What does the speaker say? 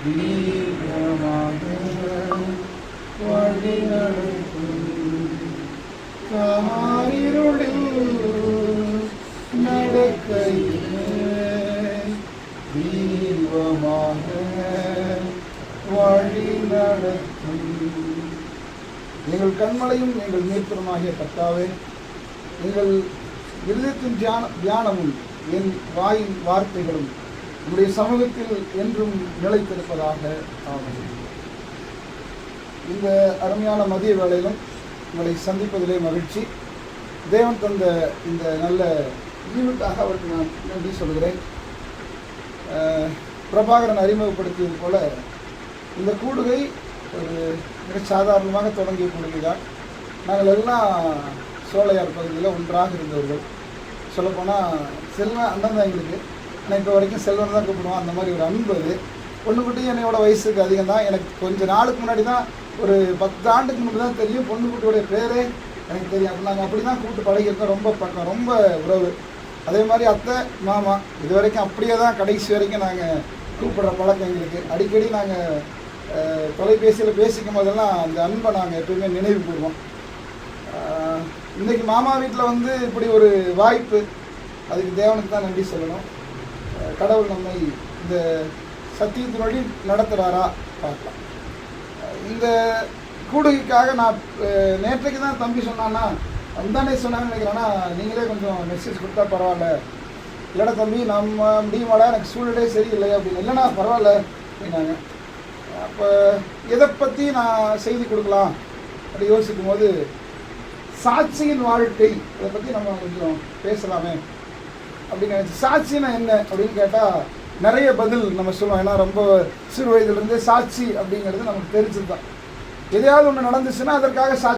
தீர்க்கமாக வழி நடத்தும். காரிருளில் நடக்கையிலே தீர்க்கமாக வழி நடத்தும். எங்கள் கண்மலையும் எங்கள் மீட்பருமாகிய கர்த்தாவே, எங்கள் இருதயத்தின் தியானமும் என் வாயின் வார்த்தைகளும் உங்களுடைய சமூகத்தில் என்றும் நிலைத்திருப்பதாக ஆகும். இந்த அருமையான மதிய வேளையிலும் உங்களை சந்திப்பதிலே மகிழ்ச்சி. தேவன் தந்த இந்த நல்ல ஈவுக்காக அவருக்கு நான் நன்றி சொல்கிறேன். பிரபாகரன் அறிமுகப்படுத்தியது போல இந்த கூடுகை ஒரு மிக சாதாரணமாக தொடங்கிய கூடுகை தான். நாங்கள் எல்லாம் சோலையார் பகுதியில் ஒன்றாக இருந்தவர்கள். சொல்லப்போனால் செல்வன் அண்ணன் தான் எங்களுக்கு. ஆனால் இப்போ வரைக்கும் செல்வன் தான் கூப்பிடுவோம். அந்த மாதிரி ஒரு அன்பு அது. பொண்ணுக்குட்டி என்னையோட வயசுக்கு அதிகம் தான். எனக்கு கொஞ்சம் நாளுக்கு முன்னாடி தான், ஒரு 10 ஆண்டுக்கு முன்னாடி தான் தெரியும் பொண்ணுக்குட்டியோடைய பேரே எனக்கு தெரியும். அப்போ நாங்கள் அப்படி தான் கூப்பிட்டு பழகியிருக்கோம். ரொம்ப பக்கம், ரொம்ப உறவு. அதே மாதிரி அத்தை, மாமா இது வரைக்கும் அப்படியே தான் கடைசி வரைக்கும் நாங்கள் கூப்பிடுற பழக்கம் எங்களுக்கு. அடிக்கடி நாங்கள் தொலைபேசியில் பேசிக்கும் போதெல்லாம் அந்த அன்பை நாங்கள் எப்பவுமே நினைவு கூறுவோம். இன்றைக்கி மாமா வீட்டில் வந்து இப்படி ஒரு வாய்ப்பு, அதுக்கு தேவனுக்கு தான் நன்றி சொல்லணும். கடவுள் நம்மை இந்த சத்தியத்தினோடு நடத்துகிறாரா பார்க்கலாம். இந்த கூடுகைக்காக நான் நேற்றைக்கு தான் தம்பி சொன்னான்னா, அந்தானே சொன்னாங்கன்னு நினைக்கிறேன்னா, நீங்களே கொஞ்சம் மெசேஜ் கொடுத்தா பரவாயில்ல. இல்லைடா தம்பி, நம்ம முடியுமாடா, எனக்கு சூழ்நிலை சரியில்லை அப்படின்னு. இல்லைனா பரவாயில்ல அப்படின்னாங்க. அப்போ எதை பற்றி நான் செய்தி கொடுக்கலாம் அப்படி யோசிக்கும் போது, சாட்சியின் வாழ்க்கை இதை பற்றி நம்ம கொஞ்சம் பேசலாமே அப்படின்னு நினச்சி. சாட்சினா என்ன அப்படின்னு கேட்டால் நிறைய பதில் நம்ம சொல்லுவோம். ஏன்னா ரொம்ப சிறு வயதுலேருந்தே சாட்சி அப்படிங்கிறது நமக்கு தெரிஞ்சது தான். எதையாவது ஒன்று நடந்துச்சுன்னா அதற்காக சாட்சி